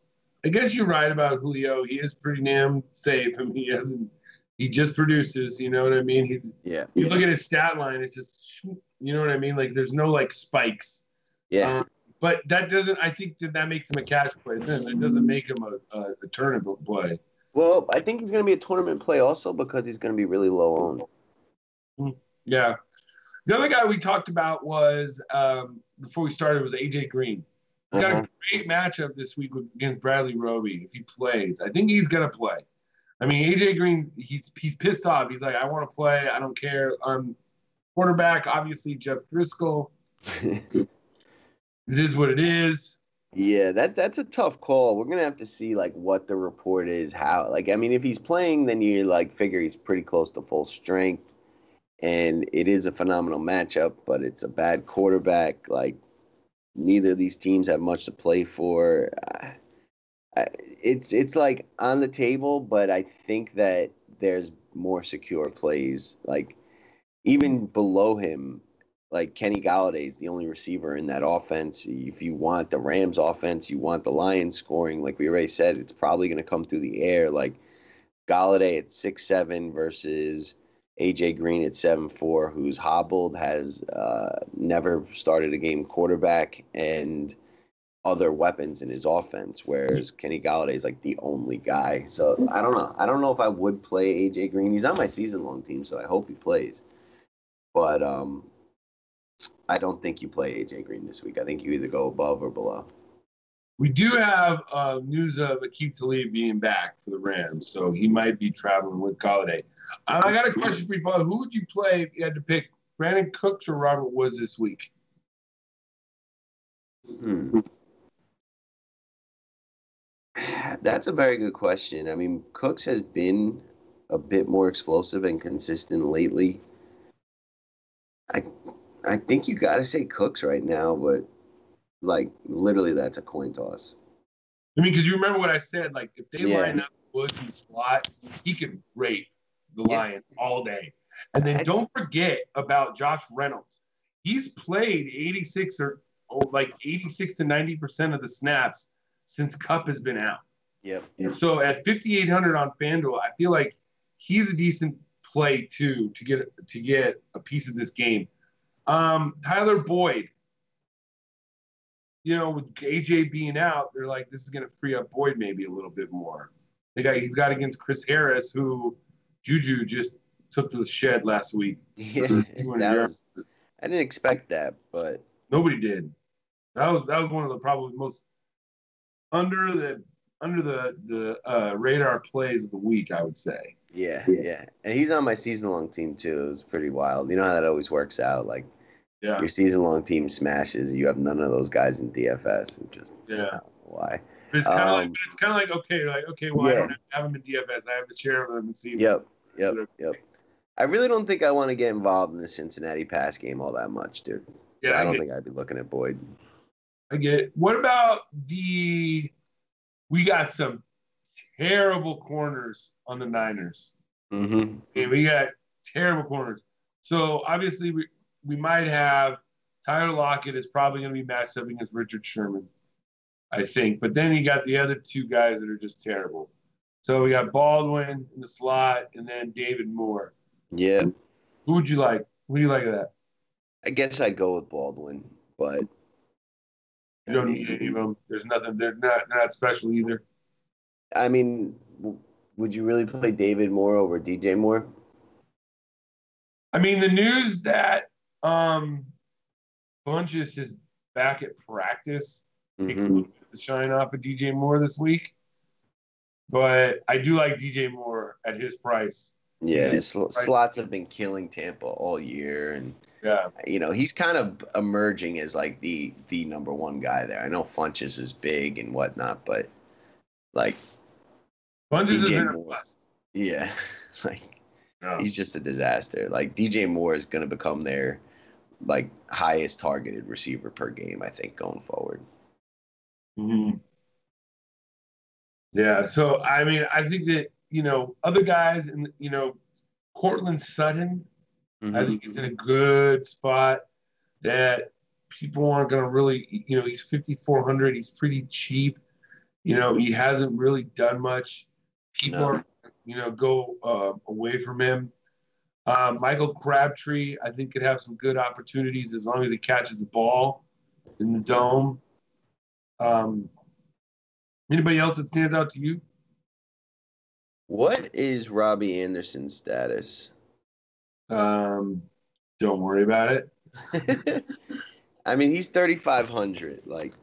I guess you're right about Julio. He is pretty damn safe. I mean, he just produces. You know what I mean? You look at his stat line. It's just, you know what I mean? Like there's no like spikes. Yeah. But that doesn't. I think that makes him a cash play. Then it doesn't make him a tournament play. Well, I think he's going to be a tournament play also because he's going to be really low owned. Yeah. The other guy we talked about was before we started was AJ Green. He's got a great matchup this week against Bradley Roby if he plays. I think he's going to play. I mean, AJ Green, he's pissed off. He's like, I want to play. I don't care. Quarterback, obviously, Jeff Driscoll. It is what it is. Yeah, that's a tough call. We're gonna have to see like what the report is. How I mean, if he's playing, then you like figure he's pretty close to full strength, and it is a phenomenal matchup. But it's a bad quarterback. Like neither of these teams have much to play for. It's like on the table, but I think that there's more secure plays. Like even below him, like Kenny Galladay is the only receiver in that offense. If you want the Rams offense, you want the Lions scoring. Like we already said, it's probably going to come through the air. Like Galladay at 6'7" versus AJ Green at 7'4", who's hobbled, has never started a game quarterback, and other weapons in his offense, whereas Kenny Galladay is like the only guy. So I don't know. I don't know if I would play AJ Green. He's on my season-long team, so I hope he plays. But I don't think you play AJ Green this week. I think you either go above or below. We do have news of Aqib Talib being back for the Rams, so he might be traveling with Galladay. I got a question for you, Paul. Who would you play if you had to pick Brandon Cooks or Robert Woods this week? That's a very good question. I mean, Cooks has been a bit more explosive and consistent lately. I think you got to say Cooks right now, but like literally that's a coin toss. I mean, because you remember what I said, like if they line up Woods and slot, he could rape the Lions all day. And then don't forget about Josh Reynolds. he's played 86 to 90% of the snaps since Cup has been out. Yep. So at 5,800 on FanDuel, I feel like he's a decent play too to get a piece of this game. Tyler Boyd, with AJ being out, they're like, this is going to free up Boyd maybe a little bit more. He's got against Chris Harris, who Juju just took to the shed last week. Yeah, I didn't expect that, but nobody did. That was one of the probably most under the radar plays of the week, I would say. Yeah. And he's on my season-long team, too. It was pretty wild. You know how that always works out? Like, your season-long team smashes. You have none of those guys in DFS. And just, I don't know why. But it's kind of like, okay, well, I don't have him in DFS. I have the share of them in season. Yep. I really don't think I want to get involved in the Cincinnati pass game all that much, dude. Yeah, so I don't think I'd be looking at Boyd. I get it. What about we got some terrible corners on the Niners. Mm-hmm. Okay, we got terrible corners. So obviously we might have Tyler Lockett is probably going to be matched up against Richard Sherman, I think. But then you got the other two guys that are just terrible. So we got Baldwin in the slot and then David Moore. Yeah. Who would you like? Who do you like of that? I guess I'd go with Baldwin, but you don't need any of them. There's nothing. They're not special either. I mean, would you really play David Moore over DJ Moore? I mean, the news that Bunches is back at practice takes a little bit of the shine off of DJ Moore this week. But I do like DJ Moore at his price. Yeah, slots have been killing Tampa all year, and he's kind of emerging as like the number one guy there. I know Funches is big and whatnot, but like Funches has been a bust. Yeah, he's just a disaster. Like DJ Moore is going to become their like highest targeted receiver per game, I think, going forward. Mm-hmm. Yeah, so I mean, I think that other guys, and Cortland Sutton, I think is in a good spot that people aren't going to really, he's 5,400. He's pretty cheap. He hasn't really done much. People are, go away from him. Michael Crabtree, I think, could have some good opportunities as long as he catches the ball in the dome. Anybody else that stands out to you? What is Robbie Anderson's status? Don't worry about it. I mean, he's 3,500. Like,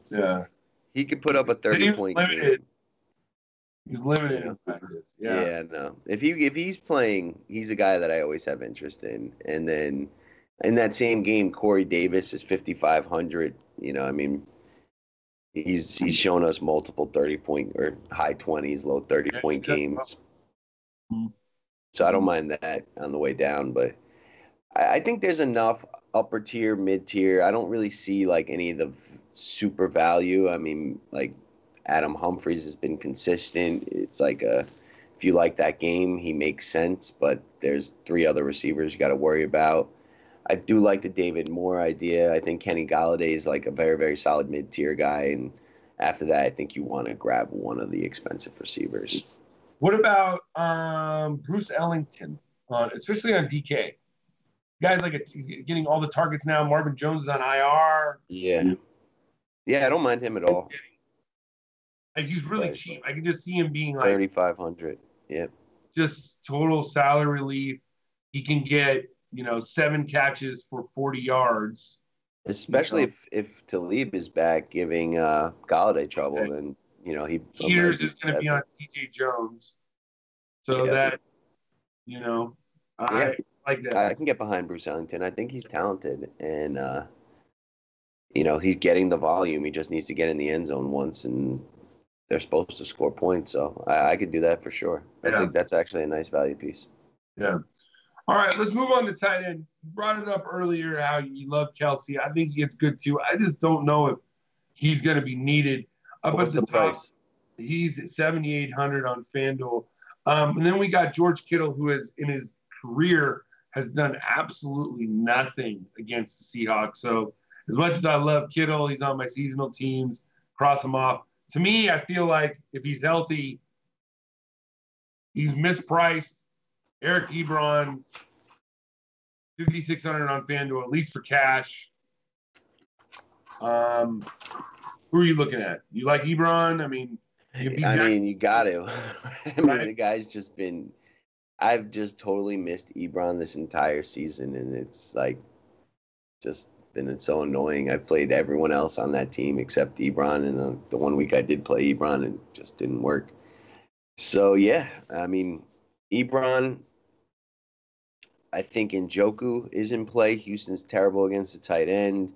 he could put up a 30-point game. He's limited in practice. Yeah, no. If he's playing, he's a guy that I always have interest in. And then in that same game, Corey Davis is 5,500. I mean, he's shown us multiple 30-point or high 20s, low 30-point games. So I don't mind that on the way down, but I think there's enough upper tier, mid tier. I don't really see like any of the super value. I mean, like Adam Humphries has been consistent. It's like if you like that game, he makes sense, but there's three other receivers you got to worry about. I do like the David Moore idea. I think Kenny Golladay is like a very, very solid mid tier guy, and after that, I think you want to grab one of the expensive receivers. What about Bruce Ellington, especially on DK? Guys he's getting all the targets now. Marvin Jones is on IR. Yeah, I don't mind him at all. He's really cheap. I can just see him being like 3,500. Yep. Just total salary relief. He can get 7 catches for 40 yards. Especially if Talib is back giving Golladay trouble, then he. Peters is going to be on TJ Jones, so that I like that. I can get behind Bruce Ellington. I think he's talented, and he's getting the volume. He just needs to get in the end zone once, and they're supposed to score points. So I could do that for sure. I think that's actually a nice value piece. Yeah. All right, let's move on to tight end. You brought it up earlier how you love Kelsey. I think he gets good too. I just don't know if he's going to be needed up at the top. Price? He's at 7,800 on FanDuel. And then we got George Kittle, who has in his career has done absolutely nothing against the Seahawks. So as much as I love Kittle, he's on my seasonal teams, cross him off. To me, I feel like if he's healthy, he's mispriced. Eric Ebron, 5,600 on FanDuel, at least for cash. Who are you looking at? You like Ebron? I mean, you got to. Right? The guy's just been. I've just totally missed Ebron this entire season, and it's like just been so annoying. I've played everyone else on that team except Ebron, and the 1 week I did play Ebron, it just didn't work. So yeah, Ebron. I think Njoku is in play. Houston's terrible against the tight end.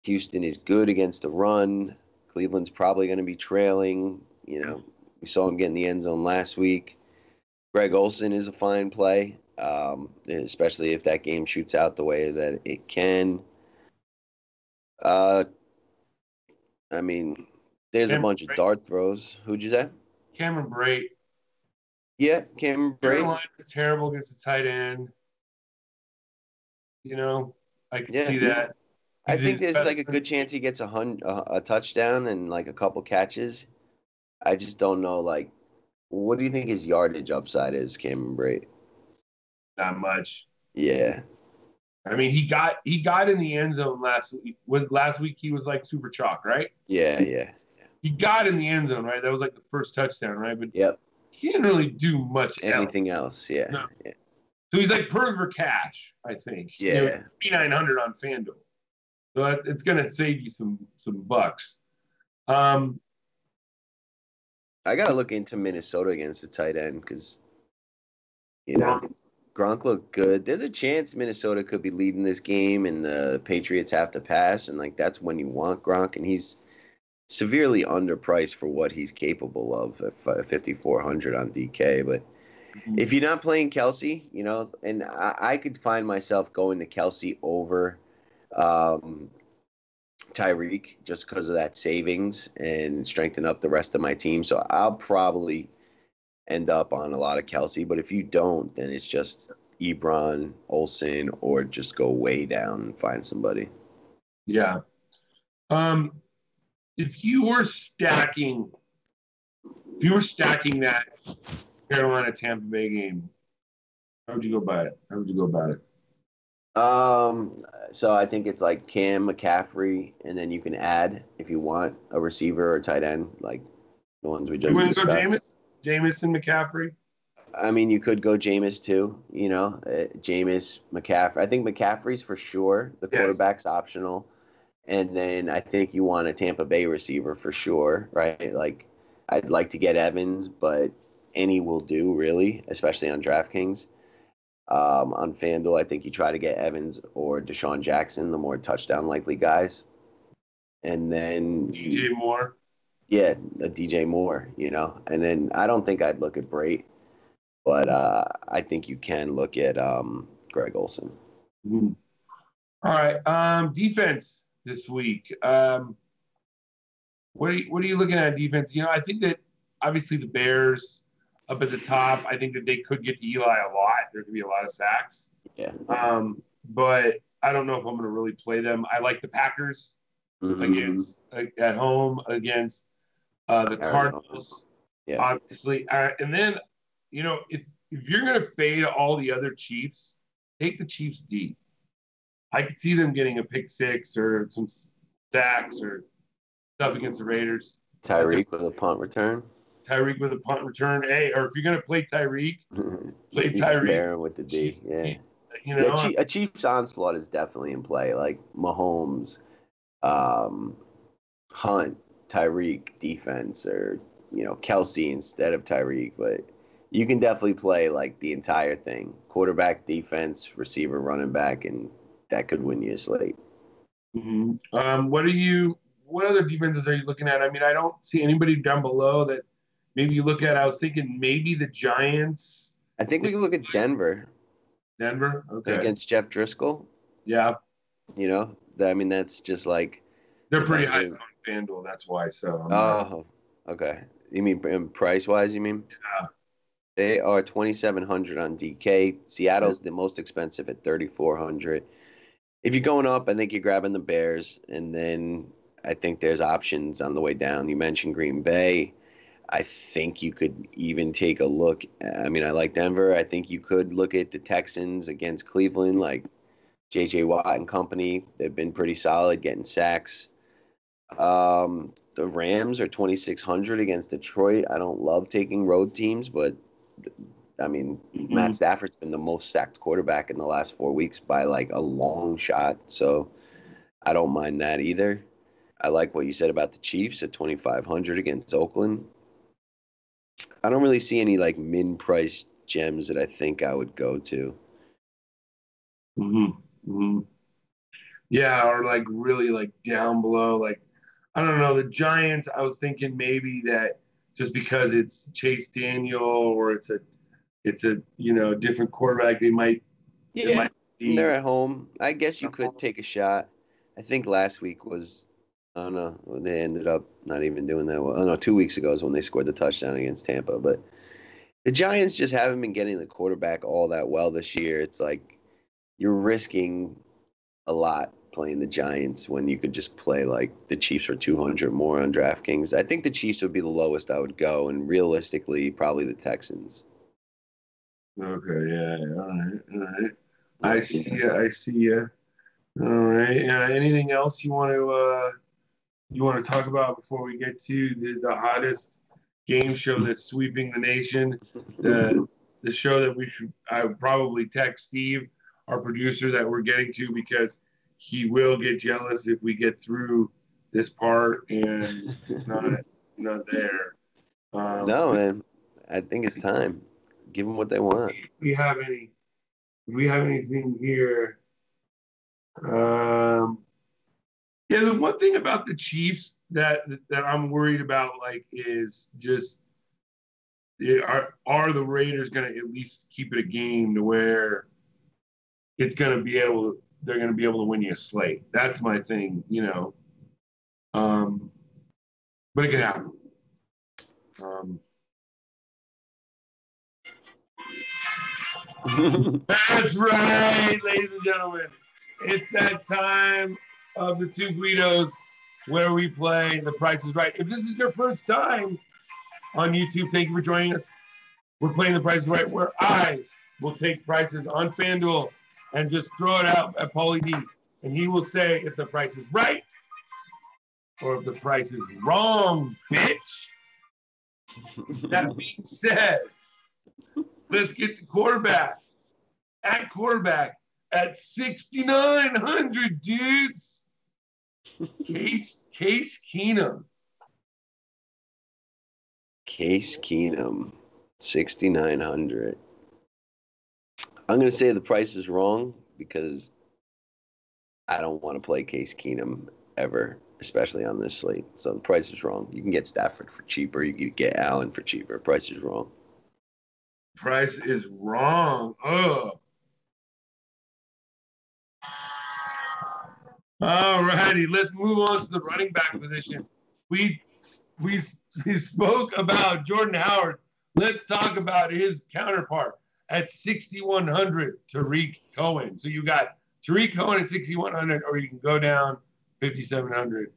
Houston is good against the run. Cleveland's probably going to be trailing. We saw him get in the end zone last week. Greg Olsen is a fine play, especially if that game shoots out the way that it can. There's a bunch of dart throws. Who'd you say? Cameron Brate. Yeah, Cameron Brate. Carolina's terrible against the tight end. I can see that. I think there's like a good chance he gets a touchdown and like a couple catches. I just don't know. Like, what do you think his yardage upside is, Cameron Brate? Not much. Yeah. He got in the end zone last week. Last week he was like super chalk, right? Yeah. He got in the end zone, right? That was like the first touchdown, right? But yep. He didn't really do much anything else. Yeah. No. Yeah. So he's like per for cash, I think. Yeah. 3,900 on FanDuel. So it's going to save you some bucks. I got to look into Minnesota against the tight end because, Gronk looked good. There's a chance Minnesota could be leading this game and the Patriots have to pass. And, that's when you want Gronk. And he's severely underpriced for what he's capable of at 5,400 on DK. But if you're not playing Kelsey, and I could find myself going to Kelsey over Tyreek just because of that savings and strengthen up the rest of my team. So I'll probably end up on a lot of Kelsey. But if you don't, then it's just Ebron, Olsen, or just go way down and find somebody. Yeah. If you were stacking that Carolina Tampa Bay game, how would you go about it? So I think it's like Cam, McCaffrey, and then you can add if you want a receiver or tight end, like the ones we just discussed. You want to go Jameis and McCaffrey? You could go Jameis too. Jameis, McCaffrey. I think McCaffrey's for sure. The quarterback's optional. And then I think you want a Tampa Bay receiver for sure, right? Like, I'd like to get Evans, but any will do, really, especially on DraftKings. On FanDuel, I think you try to get Evans or Deshaun Jackson, the more touchdown-likely guys. And then DJ Moore. Yeah, a DJ Moore, And then I don't think I'd look at Brate, but I think you can look at Greg Olsen. Mm-hmm. All right, defense this week. What are you looking at defense? I think that obviously the Bears up at the top. I think that they could get to Eli a lot. There could be a lot of sacks. Yeah. But I don't know if I'm going to really play them. I like the Packers at home against the Cardinals. Yeah. Obviously, and then if you're going to fade all the other Chiefs, take the Chiefs deep. I could see them getting a pick six or some sacks or stuff against the Raiders. Tyreek with a punt return. Hey, or if you're going to play Tyreek, play Tyreek. With the D. A Chiefs onslaught is definitely in play. Like Mahomes, Hunt, Tyreek defense, or Kelsey instead of Tyreek. But you can definitely play like the entire thing: quarterback, defense, receiver, running back, and that could win you a slate. Mm-hmm. What other defenses are you looking at? I don't see anybody down below that maybe you look at. I was thinking maybe the Giants. I think we can look at Denver. Okay. Against Jeff Driscoll. Yeah. That's just like. They're pretty high on FanDuel, that's why. So. Okay. You mean price-wise, you mean? Yeah. They are 2,700 on DK. Seattle's the most expensive at 3,400. If you're going up, I think you're grabbing the Bears, and then I think there's options on the way down. You mentioned Green Bay. I think you could even take a look. I mean, I like Denver. I think you could look at the Texans against Cleveland, like J.J. Watt and company. They've been pretty solid, getting sacks. The Rams are 2,600 against Detroit. I don't love taking road teams, but I mean, Matt Stafford's been the most sacked quarterback in the last 4 weeks by like a long shot. So I don't mind that either. I like what you said about the Chiefs at 2,500 against Oakland. I don't really see any like min-priced gems that I think I would go to. Mm-hmm. Mm-hmm. Yeah, or like really like down below. Like, I don't know, the Giants, I was thinking maybe that just because it's Chase Daniel or it's a different quarterback, they might it Yeah, might they're be. at home. I guess you could take a shot. I think last week was, I don't know, they ended up not even doing that well. Oh, no, 2 weeks ago is when they scored the touchdown against Tampa. But the Giants just haven't been getting the quarterback all that well this year. It's like you're risking a lot playing the Giants when you could just play like the Chiefs for 200 more on DraftKings. I think the Chiefs would be the lowest I would go, and realistically, probably the Texans. Okay, yeah, all right, all right. I Yeah. see you, I see you. All right. Anything else you want to talk about before we get to the hottest game show that's sweeping the nation? The show that I would probably text Steve, our producer, that we're getting to because he will get jealous if we get through this part and not there. No, Let's man. I think it's time. Give them what they see want. if we have anything here. Um, Yeah, the one thing about the Chiefs that I'm worried about, like, is just are the Raiders going to at least keep it a game to where they're going to be able to win you a slate. That's my thing. Um, but it can happen. Um, that's right, ladies and gentlemen. It's that time of the two Guidos where we play The Price is Right. If this is your first time on YouTube, thank you for joining us. We're playing The Price is Right, where I will take prices on FanDuel and just throw it out at Paulie D. And he will say if the price is right or if the price is wrong, bitch. That being said, let's get the quarterback at 6,900, dudes. Case Keenum. Case Keenum, 6,900. I'm going to say the price is wrong because I don't want to play Case Keenum ever, especially on this slate. So the price is wrong. You can get Stafford for cheaper. You can get Allen for cheaper. Price is wrong. Price is wrong. Oh. All righty, let's move on to the running back position. We we we spoke about Jordan Howard. Let's talk about his counterpart at 6,100, Tariq Cohen. So you got Tariq Cohen at 6,100, or you can go down 5,700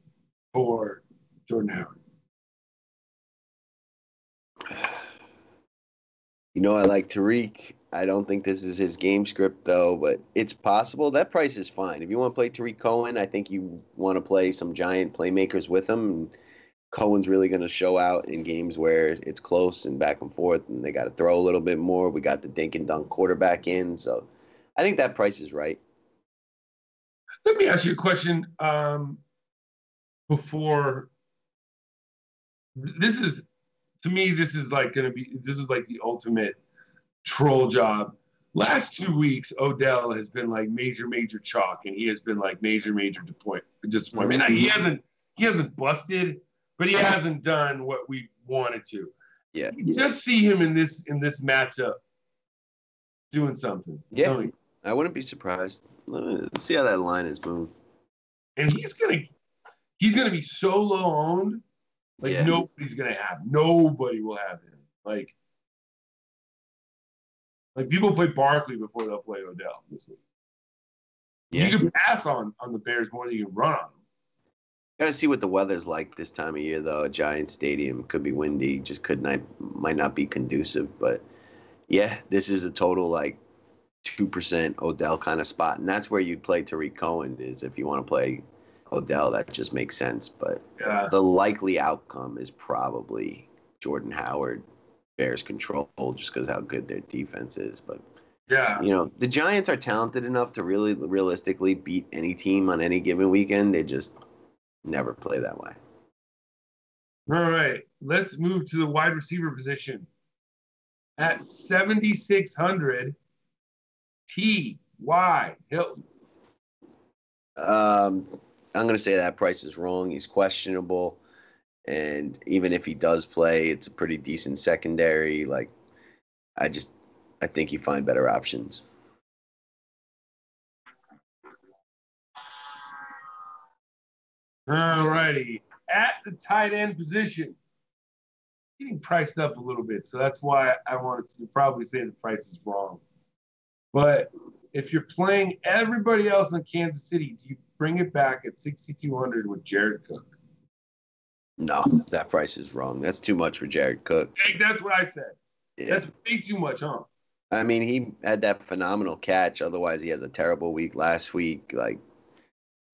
for Jordan Howard. I like Tariq. I don't think this is his game script, though, but it's possible. That price is fine. If you want to play Tariq Cohen, I think you want to play some giant playmakers with him. And Cohen's really going to show out in games where it's close and back and forth, and they got to throw a little bit more. We got the dink and dunk quarterback in. So I think that price is right. Let me ask you a question before this is to me, this is like the ultimate troll job. Last 2 weeks, Odell has been like major, major chalk, and he has been like major, major disappointment. Mm-hmm. He hasn't busted, but he hasn't done what we wanted to. Yeah. Just see him in this matchup doing something. Yeah. I wouldn't be surprised. Let's see how that line is moved. And he's gonna be so low owned, like Yeah. nobody will have him. Like Like people play Barkley before they'll play Odell this week. Yeah. You can pass on the Bears more than you can run on them. Got to see what the weather's like this time of year, though. A Giant Stadium could be windy, just might not be conducive. But yeah, this is a total like 2% Odell kind of spot, and that's where you'd play Tariq Cohen. Is if you want to play Odell, that just makes sense. But the likely outcome is probably Jordan Howard, Bears control, just because how good their defense is. But the Giants are talented enough to really realistically beat any team on any given weekend. They just never play that way. All right, let's move to the wide receiver position. At 7,600, T.Y. Hilton. I'm going to say that price is wrong. He's questionable. And even if he does play, it's a pretty decent secondary. Like, I think you find better options. All righty. At the tight end position, getting priced up a little bit. So that's why I wanted to probably say the price is wrong. But if you're playing everybody else in Kansas City, do you bring it back at 6,200 with Jared Cook? No, that price is wrong. That's too much for Jared Cook. Hey, that's what I said. Yeah. That's way too much, huh? I mean, he had that phenomenal catch. Otherwise, he has a terrible week last week. Like,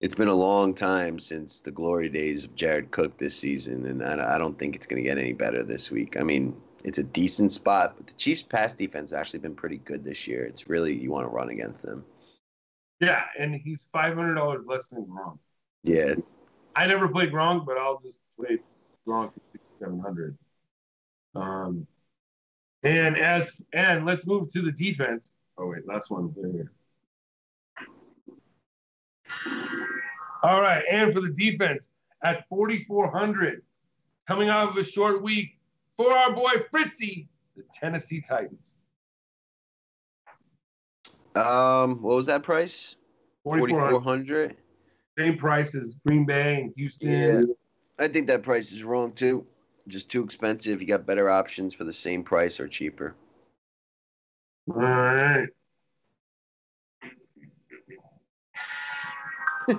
it's been a long time since the glory days of Jared Cook this season, and I don't think it's going to get any better this week. I mean, it's a decent spot, but the Chiefs' pass defense has actually been pretty good this year. It's really, you want to run against them. Yeah, and he's $500 less than Gronk. Yeah. I never played Gronk, but I'll just play Gronk at 6,700. And let's move to the defense. Oh wait, last one here. All right, and for the defense at 4,400, coming out of a short week for our boy Fritzy, the Tennessee Titans. What was that price? 4,400. Same price as Green Bay and Houston. Yeah, I think that price is wrong too. Just too expensive. You got better options for the same price or cheaper. All right. All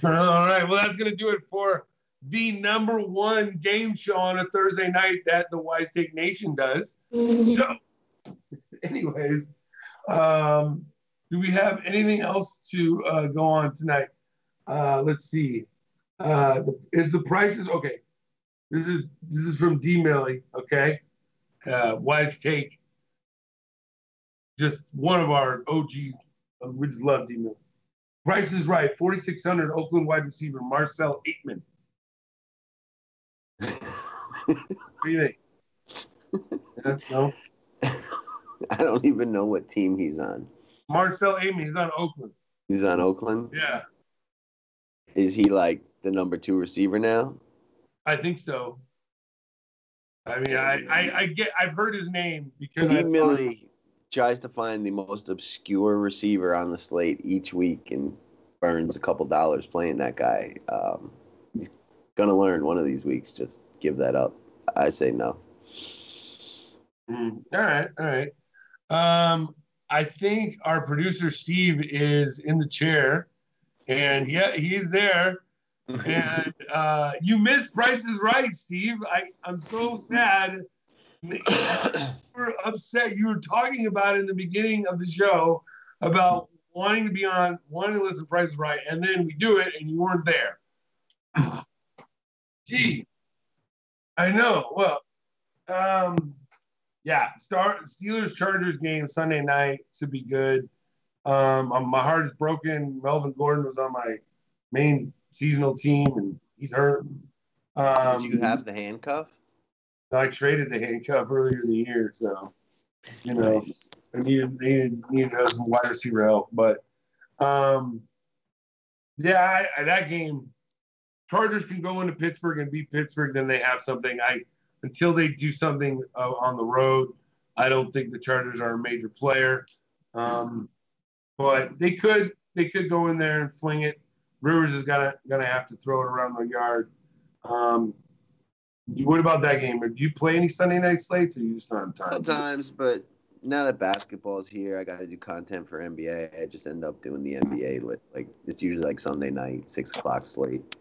right. Well, that's going to do it for the number one game show on a Thursday night that the Wise Take Nation does. So, anyways, do we have anything else to go on tonight? Let's see. Is the prices okay? This is from D Millie. Okay, Wise Take. Just one of our OG. We just love D Millie. Price is right. 4,600 Oakland wide receiver Marcel Aitman. What do you think? Yeah, no? I don't even know what team he's on. Marcel Aitman. He's on Oakland. He's on Oakland? Yeah. Is he like the number 2 receiver now? I think so. I mean, I've heard his name because D Millie tries to find the most obscure receiver on the slate each week and burns a couple dollars playing that guy. He's gonna learn one of these weeks. Just give that up. I say no. All right. I think our producer Steve is in the chair, and yeah, he's there. And you missed Price is Right, Steve. I'm so sad. You were upset. You were talking about in the beginning of the show about wanting to listen to Price is Right, and then we do it, and you weren't there. Gee, I know. Well, yeah. Steelers Chargers game Sunday night should be good. My heart is broken. Melvin Gordon was on my main seasonal team, and he's hurt. Did you have the handcuff? I traded the handcuff earlier in the year, so nice. I needed to have some wide receiver help. But yeah, that game, Chargers can go into Pittsburgh and beat Pittsburgh, then they have something. Until they do something on the road, I don't think the Chargers are a major player. But they could go in there and fling it. Rivers is gonna have to throw it around the yard. What about that game? Do you play any Sunday night slates, or you just on time? Sometimes, but now that basketball's here, I got to do content for NBA. I just end up doing the NBA. Like it's usually like Sunday night, 6 o'clock slate.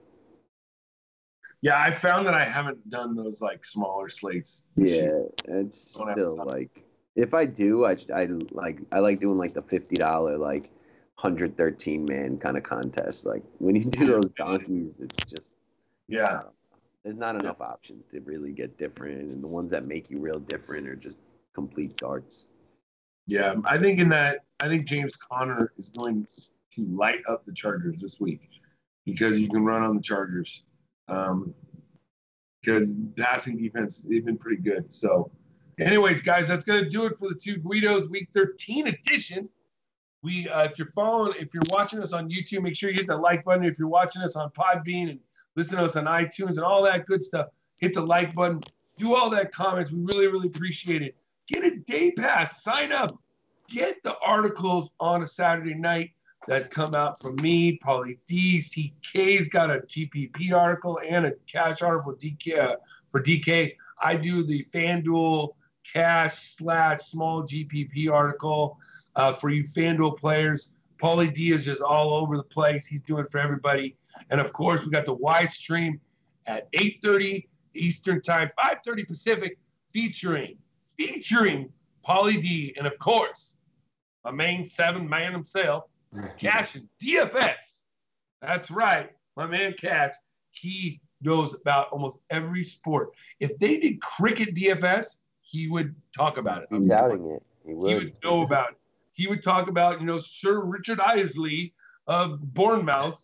Yeah, I found that I haven't done those like smaller slates. Yeah, it's still like if I do, I like doing like the $50 like 113 man kind of contest. Like when you do those donkeys, it's just there's not enough options to really get different, and the ones that make you real different are just complete darts. Yeah, I think James Conner is going to light up the Chargers this week because you can run on the Chargers. Because passing defense, they've been pretty good. So, anyways, guys, that's going to do it for the Two Guidos Week 13 edition. If you're watching us on YouTube, make sure you hit the like button. If you're watching us on Podbean and listen to us on iTunes and all that good stuff, hit the like button. Do all that comments. We really, really appreciate it. Get a day pass. Sign up. Get the articles on a Saturday night that come out from me, Paulie D. CK's got a GPP article and a cash article for DK. I do the FanDuel cash/small GPP article for you FanDuel players. Paulie D is just all over the place. He's doing it for everybody. And, of course, we got the Y stream at 8:30 Eastern Time, 5:30 Pacific, featuring Paulie D. And, of course, my main seven-man himself, Cash and DFS. That's right. My man Cash, he knows about almost every sport. If they did cricket DFS, he would talk about it. He's doubting it. He would know about it. He would talk about, Sir Richard Isley of Bournemouth,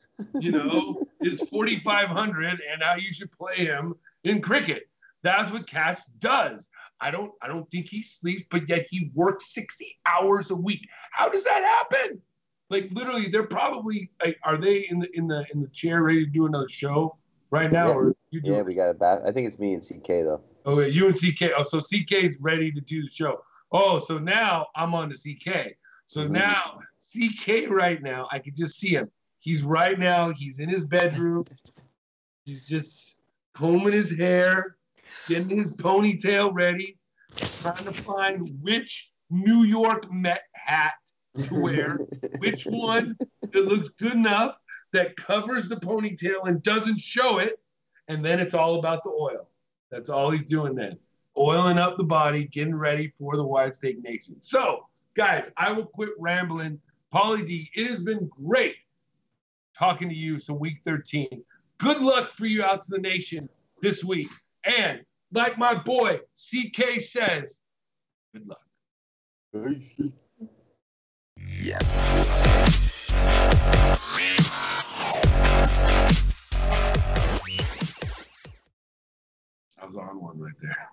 is 4,500 and how you should play him in cricket. That's what Cash does. I don't think he sleeps, but yet he works 60 hours a week. How does that happen? Like literally, they're probably are they in the chair ready to do another show right now? Yeah, or you do we got it back. I think it's me and CK though. Oh, yeah, you and CK. Oh, so CK's ready to do the show. Oh, so now I'm on to CK. So now CK right now, I can just see him. He's in his bedroom. He's just combing his hair, getting his ponytail ready, trying to find which New York Met hat to wear, which one that looks good enough that covers the ponytail and doesn't show it, and then it's all about the oil. That's all he's doing then. Oiling up the body, getting ready for the Wide Steak Nation. So, guys, I will quit rambling. Paulie D, it has been great talking to you some Week 13. Good luck for you out to the nation this week. And like my boy CK says, good luck. Yeah. I was on one right there.